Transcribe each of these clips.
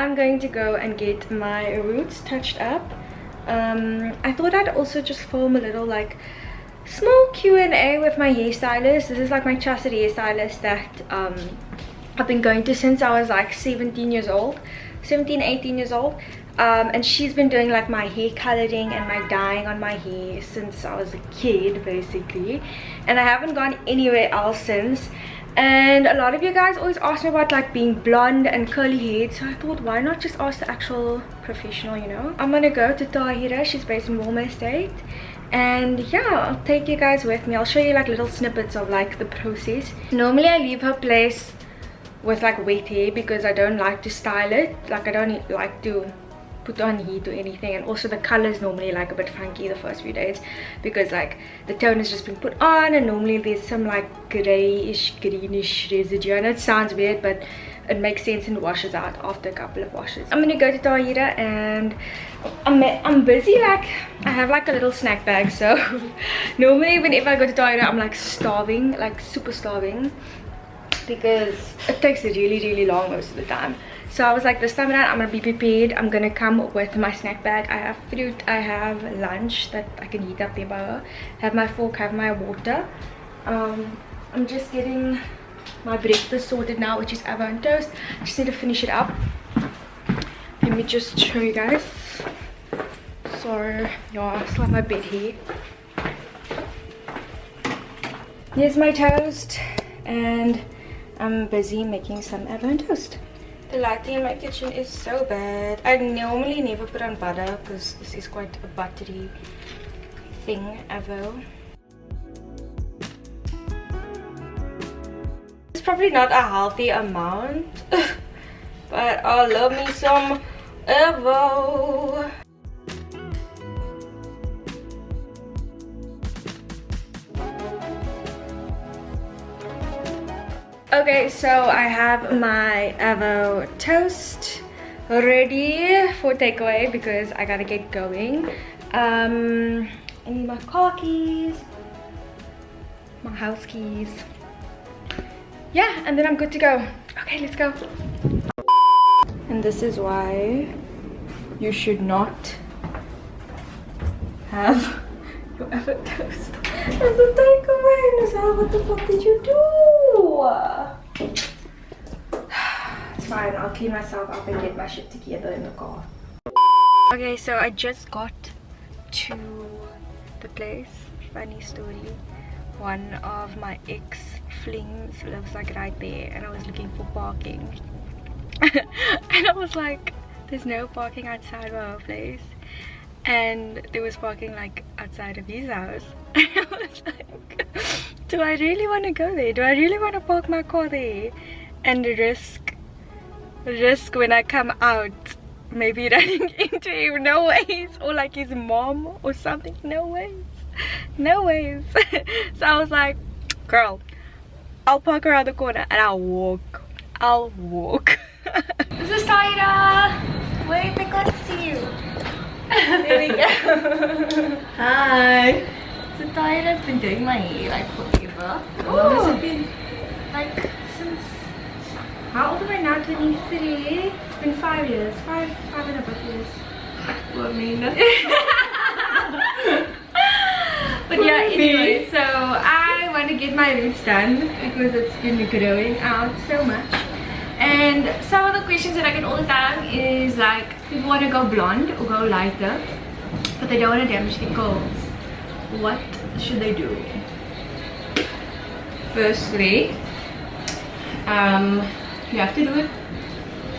I'm going to go and get my roots touched up. I thought I'd also just film a little like small Q&A with my hairstylist. This is like my trusted hairstylist that I've been going to since I was like 18 years old. And she's been doing like my hair coloring and my dyeing on my hair since I was a kid basically, and I haven't gone anywhere else since. And a lot of you guys always ask me about like being blonde and curly haired, so I thought why not just ask the actual professional, you know. I'm gonna go to Tahira. She's based in Walmer Estate, and yeah, I'll take you guys with me. I'll show you like little snippets of like the process. Normally I leave her place with like wet hair because I don't like to style it. Like I don't like to put on heat or anything, and also the color is normally like a bit funky the first few days because like the tone has just been put on, and normally there's some like grayish greenish residue. I know it sounds weird, but it makes sense and washes out after a couple of washes. I'm gonna go to Tahira, and I'm busy. Like I have like a little snack bag, so normally whenever I go to Tahira I'm like starving, like super starving, because it takes really long most of the time. So I was like, this time around I'm gonna be prepared. I'm gonna come with my snack bag. I have fruit, I have lunch that I can heat up there by her, have my fork, have my water. I'm just getting my breakfast sorted now, which is avocado and toast. I just need to finish it up. Let me just show you guys. So yeah, I still have my bed here. Here's my toast, and I'm busy making some avocado and toast. The lighting in my kitchen is so bad. I normally never put on butter because this is quite a buttery thing, avo. It's probably not a healthy amount, but I love me some avo. Okay, so I have my avo toast ready for takeaway because I gotta get going. I need my car keys, my house keys. Yeah, and then I'm good to go. Okay, let's go. And this is why you should not have your avo toast as a takeaway. Nuzhah, what the fuck did you do? It's fine, I'll clean myself up and get my shit together in the car. Okay, so I just got to the place. Funny story. One of my ex-flings lives like right there, and I was looking for parking. And I was like, there's no parking outside our place. And there was parking like outside of his house. And I was like, do I really want to go there? Do I really want to park my car there and risk when I come out maybe running into him? No ways. Or like his mom or something. No ways. No ways. So I was like, girl, I'll park around the corner and I'll walk. This is Tahira. Wait, I can't see you. There we go. Hi. So Tahira's been doing my hair like forever. How long has it been? Like since, how old am I now? 23. It's been 5 years. Five and a bit years. Well, I mean, but yeah, anyway, so I want to get my roots done because it's been growing out so much. And some of the questions that I get all the time is like, people want to go blonde or go lighter, but they don't want to damage their curls. What should they do? Firstly, you have to do it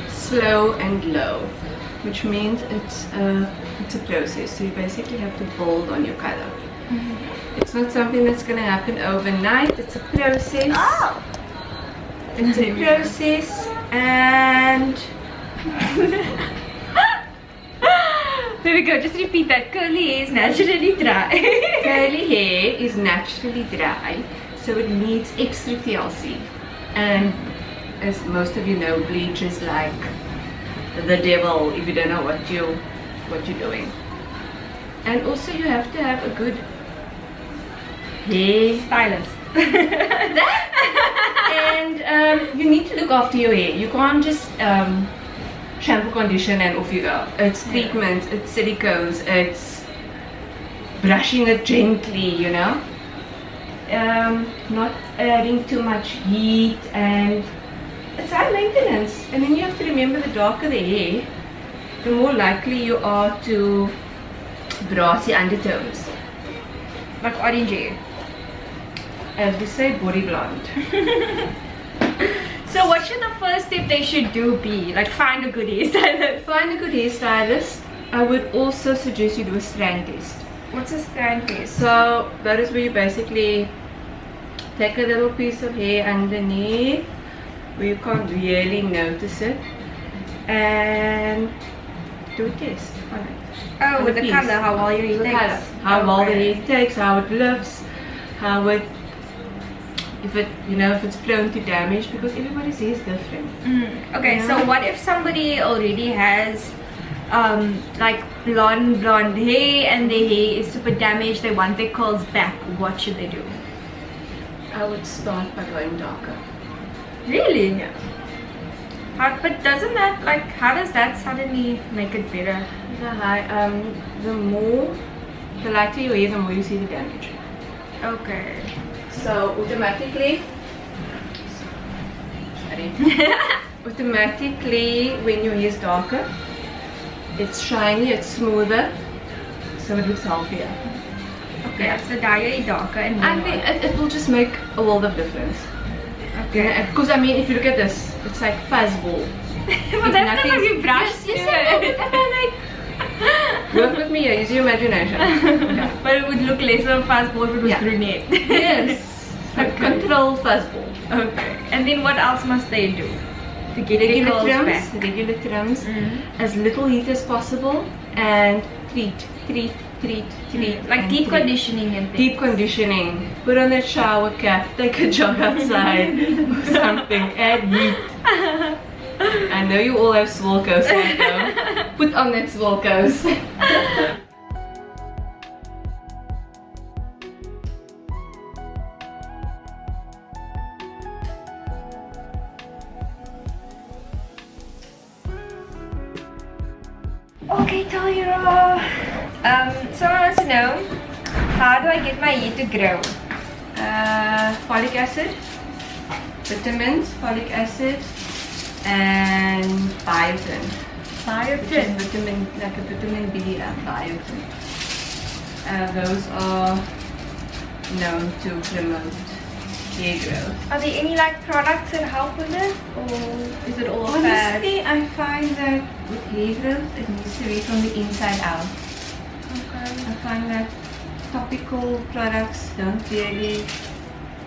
slow and low, which means it's a process. So you basically have to build on your color. It's not something that's going to happen overnight. It's a process. Oh. It's a process, and there we go. Just repeat that. Curly hair is naturally dry. curly hair is naturally dry, so it needs extra TLC. And as most of you know, bleach is like the devil if you don't know what you're doing. And also you have to have a good hair Stylist. And you need to look after your hair. You can't just shampoo, condition, and off you go. It's treatments, it's silicones, it's brushing it gently, you know. Not adding too much heat, and it's high maintenance. And then you have to remember, the darker the hair, the more likely you are to brassy undertones. Like orange hair. As we say, body blonde. So what should the first step they should do be? Like find a good hairstylist. Find a good hairstylist. I would also suggest you do a strand test. What's a strand test? So that is where you basically take a little piece of hair underneath where you can't really notice it and do a test on it. Oh, with the color, how well your hair takes. How well the hair takes, how it lifts, how it, if it, you know, if it's prone to damage, because everybody's hair is different. Okay, Yeah. so what if somebody already has like blonde hair and their hair is super damaged, they want their curls back? What should they do? I would start by going darker. Really? Yeah. But doesn't that, like, how does that suddenly make it better? The lighter your hair, the more you see the damage. Okay. So automatically, when your hair is darker, it's shiny, it's smoother, so it looks healthier. Okay, so dye your hair darker and I think it will just make a world of difference. Okay. Because I mean, if you look at this, it's like fuzzball. But that's because you brush Yes, work with me, use your imagination. Okay. But it would look less of a fuzzball if it was brunette. Yes. Okay. Control fuzzball. Okay. And then what else must they do to get their curls back? Regular trims, as little heat as possible, and treat. Like deep conditioning and things. Deep conditioning. Put on that shower cap, take a jog outside or something, add heat. I know you all have swolcos, so put on that swolcos. Okay, Tyra. Someone wants to know, how do I get my hair to grow? Folic acid, vitamins, folic acid, and biotin. Which is vitamin, like a vitamin B and biotin. Those are known to promote hair growth. Are there any like products that help with it, or is it all fad? Honestly, I find that with hair growth, it needs to be from the inside out. Okay. I find that topical products don't really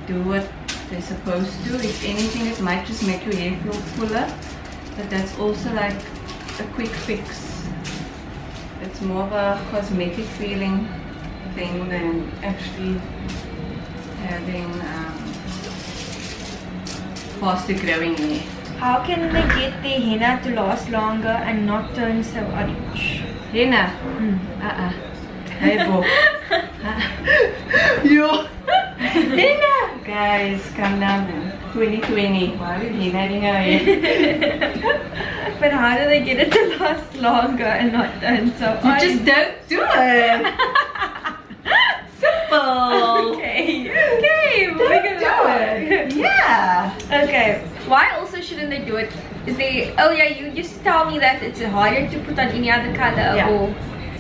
do what they're supposed to. If anything, it might just make your hair feel fuller, but that's also like a quick fix. It's more of a cosmetic feeling thing than actually having faster growing hair. How can they get their henna to last longer and not turn so orange? Henna? Hey bo. Yo. Henna! Guys, calm down man. 2020. Why are we hennaing our hair? But how do they get it to last longer and not turn so orange? You just don't do it. Simple. Okay. Okay. Don't do it. Yeah. Okay. Why also shouldn't they do it? Is they? Oh yeah, you used to tell me that it's harder to put on any other color. Yeah. Or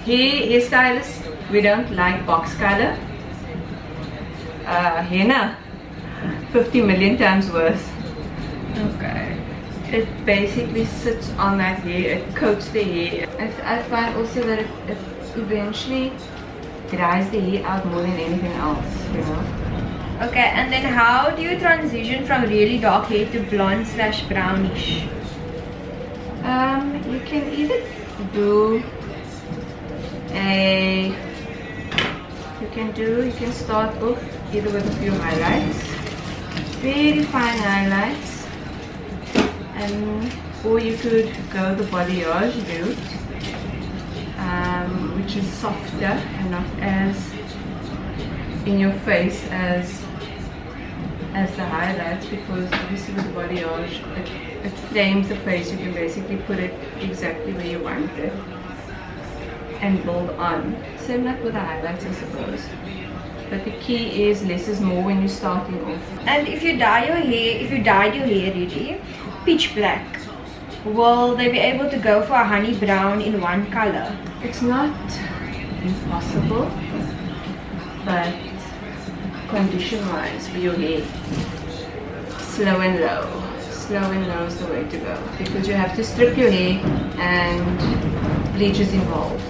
Hairstylists, we don't like box color. Henna, 50 million times worse. okay. It basically sits on that hair, it coats the hair. I find also that it eventually dries the hair out more than anything else, you know. Okay, and then how do you transition from really dark hair to blonde / brownish? You can either do you can start off either with a few highlights, very fine highlights, or you could go the balayage route, which is softer and not as in your face as the highlights, because obviously with the balayage it frames the face. You can basically put it exactly where you want it and build on. Same like with the highlights, I suppose. But the key is less is more when you're starting off. And if you dye your hair, if you dyed your hair really pitch black, will they be able to go for a honey brown in one color? It's not impossible, but condition-wise for your hair, slow and low. Slow and low is the way to go, because you have to strip your hair and bleach is involved.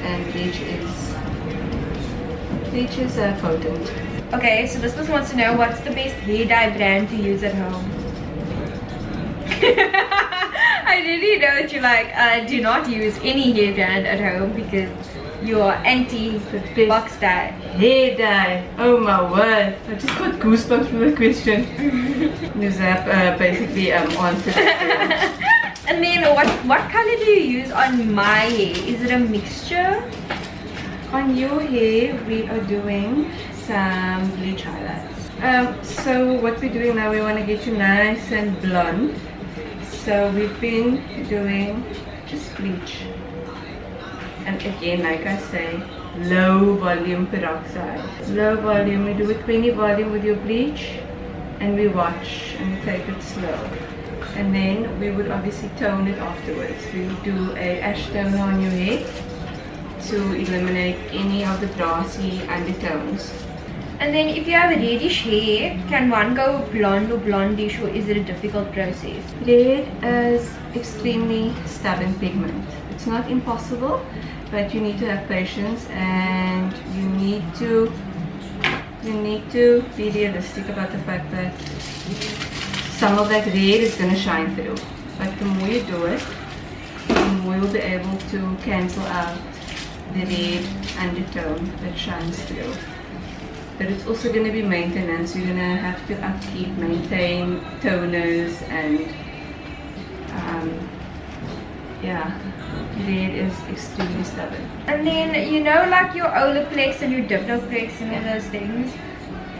And bleach is potent. Okay, so this person wants to know what's the best hair dye brand to use at home. I really know that you like do not use any hair brand at home because you are anti-box dye. Hair dye, oh my word, I just got goosebumps from the question. Nuzhah basically answered it. And then what color do you use on my hair? Is it a mixture? On your hair, we are doing some bleach highlights. So what we're doing now, we want to get you nice and blonde. So we've been doing just bleach. And again, like I say, low volume peroxide. Low volume, we do a 20 volume with your bleach. And we watch and we take it slow. And then we would obviously tone it afterwards. We would do a ash toner on your hair to eliminate any of the brassy undertones. And then if you have reddish hair, can one go blonde or blondish, or is it a difficult process? Red is extremely stubborn pigment. It's not impossible, but you need to have patience and you need to be realistic about the fact that some of that red is going to shine through. But the more you do it, the more you'll be able to cancel out the red undertone that shines through. But it's also going to be maintenance. You're going to have to upkeep, maintain toners, and yeah, red is extremely stubborn. And then you know, like your Olaplex and your Dipnoplex and all those things,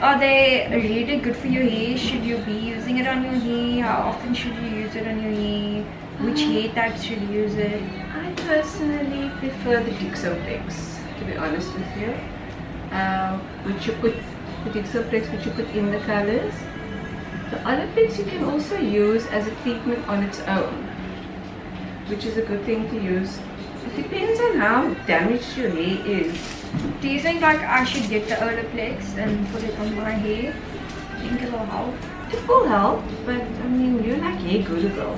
are they really good for your hair? Should you be using it on your hair? How often should you use it on your hair? Which hair types should you use it? I personally prefer the Dixoplex, to be honest with you. Which you put the Dixoplex, which you put in the colors. The Olaplex you can also use as a treatment on its own, which is a good thing to use. It depends on how damaged your hair is. Do you think like I should get the Olaplex and put it on my hair? Do you think it will help? It will help, but I mean, you're like hair guru girl.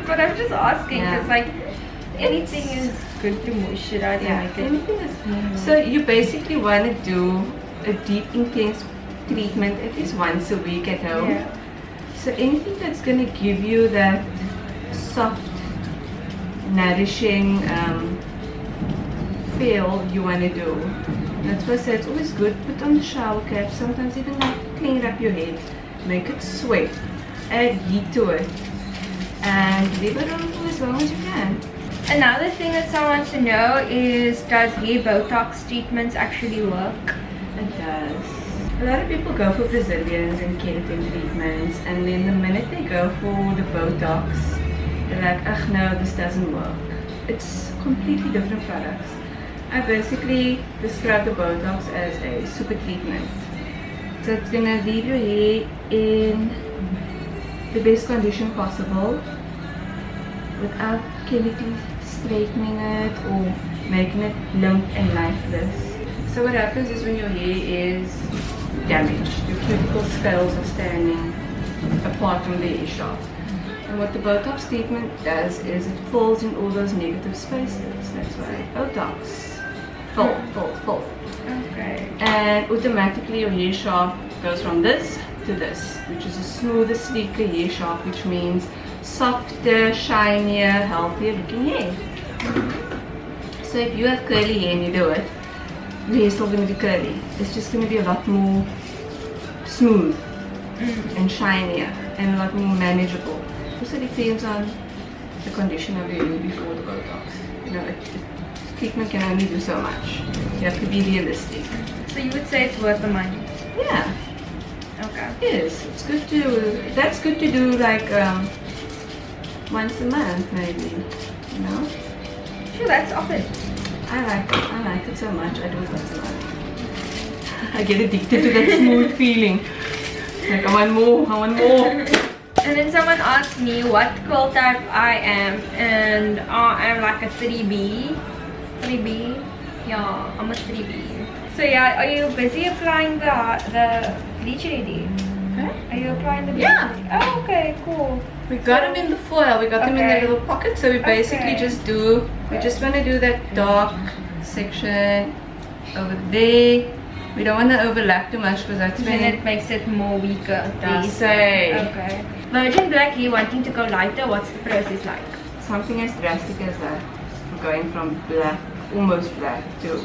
But I'm just asking because Yeah. like anything is good to moisturize and make it. Anything is. So you basically want to do a deep, intense treatment at least once a week at home. Yeah. So anything that's going to give you that soft, nourishing feel you want to do. That's why I say it's always good. Put on the shower cap. Sometimes even like clean up your head. Make it sweat. Add heat to it. And leave it on for as long as you can. Another thing that someone wants to know is, does hair Botox treatments actually work? It does. A lot of people go for Brazilians and keratin treatments, and then the minute they go for the Botox, they're like, ugh no, this doesn't work. It's completely different products. I basically describe the Botox as a super treatment. So it's gonna leave your hair in the best condition possible without chemically straightening it or making it limp and lifeless. So what happens is when your hair is damaged, your cuticle scales are standing apart from the hair shaft. And what the Botox treatment does is it fills in all those negative spaces. That's why Botox. Full. Okay. And automatically your hair shaft goes from this to this, which is a smoother, sleeker hair shaft, which means softer, shinier, healthier looking hair. So if you have curly hair and you do it, your hair is still going to be curly. It's just going to be a lot more smooth and shinier and a lot more manageable. Also depends on the condition of your hair before the Botox. You know, treatment can only do so much. You have to be realistic. So you would say it's worth the money? Yeah. Okay. Okay. Yes, it's good to. That's good to do like once a month, maybe. You know. Sure, that's often. I like it so much. I do it once a month. I get addicted to that smooth feeling. Like I want more. I want more. And then someone asked me what curl type I am, and I'm like a 3B. 3B. Yeah, I'm a 3B. So yeah, are you busy applying the bleach already? Huh? Are you applying the bleach? Yeah. Oh, okay, cool. We got them in the foil. We got them in Okay. the little pocket. So we basically Okay. just do. We just want to do that dark section over there. We don't want to overlap too much because that's Then when it makes it more weaker. they say. Okay. Virgin black, you wanting to go lighter? What's the process like? Something as drastic as that. Going from black, almost black, to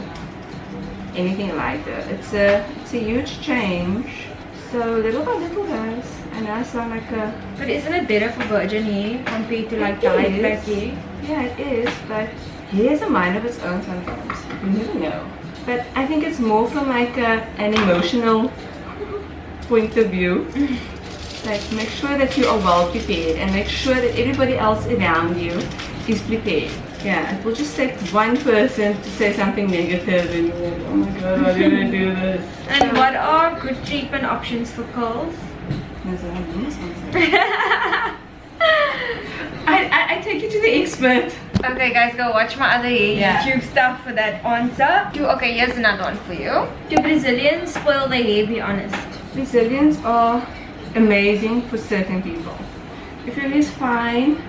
anything lighter. It's a huge change. So little by little, guys. I know I sound like a. But isn't it better for virgin hair compared to like It dyed is. black hair? Yeah, it is, but he has a mind of its own sometimes. You never know. But I think it's more from like an emotional point of view. Like, make sure that you are well prepared and make sure that everybody else around you is prepared. Yeah, it will just take one person to say something negative and you're like, oh my god, why did I do this? And what are good treatment options for curls? I take you to the expert. Okay guys, go watch my other Yeah. YouTube stuff for that answer. Okay, here's another one for you. Do Brazilians spoil their hair, be honest? Brazilians are amazing for certain people. If your hair is fine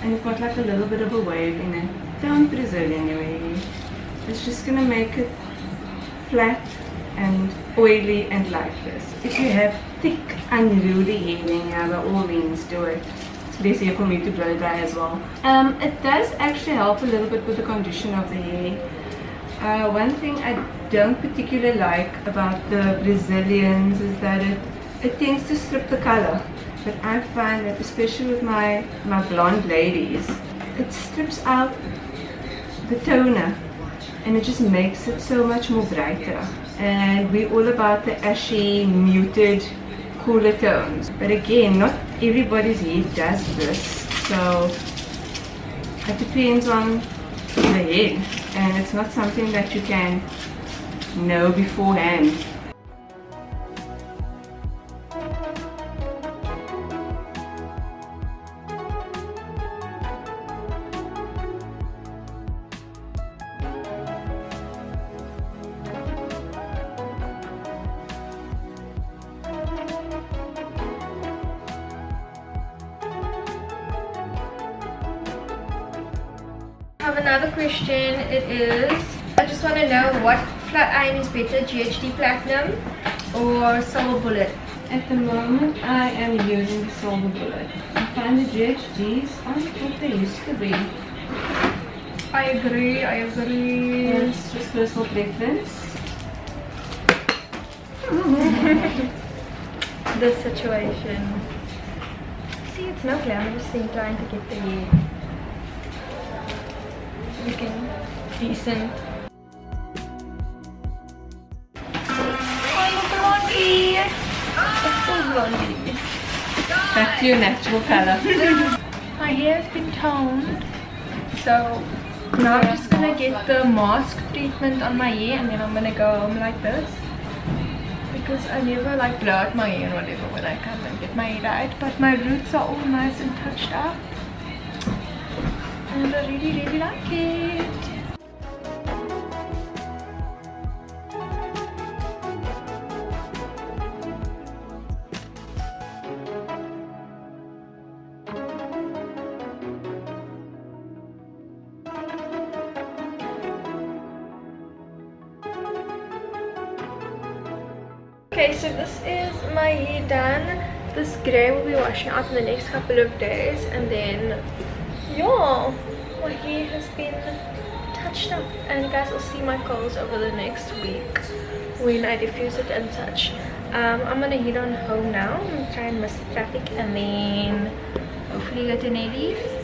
and you've got like a little bit of a wave in it, don't Brazilian your hair. It's just gonna make it flat and oily and lifeless. If you have thick, unruly hair, then yeah, by all means do it. It's easier for me to blow dry as well. It does actually help a little bit with the condition of the hair. One thing I don't particularly like about the Brazilians is that it tends to strip the color. But I find that especially with my blonde ladies, it strips out the toner and it just makes it so much more brighter. And we're all about the ashy, muted, cooler tones. But again, not everybody's hair does this. So it depends on the head. And it's not something that you can know beforehand. I have another question. It is, I just want to know what flat iron is better, GHD Platinum or Silver Bullet? At the moment, I am using the Silver Bullet. I find the GHDs aren't what they used to be. I agree. It's just personal preference. The situation. See, it's no glamorous thing trying to get the hair looking decent. Oh, blondie! It's so blondie. Back to your natural color. My hair has been toned, so now I'm just gonna get the mask treatment on my hair and then I'm gonna go home like this. Because I never like blow out my hair or whatever when I come and get my hair dyed, but my roots are all nice and touched up and I really like it. Okay, so this is my hair done. This grey will be washing out in the next couple of days, and then yeah, my hair has been touched up, and you guys will see my curls over the next week when I diffuse it and such. I'm gonna head on home now and try and miss the traffic, and then hopefully go to Nelly's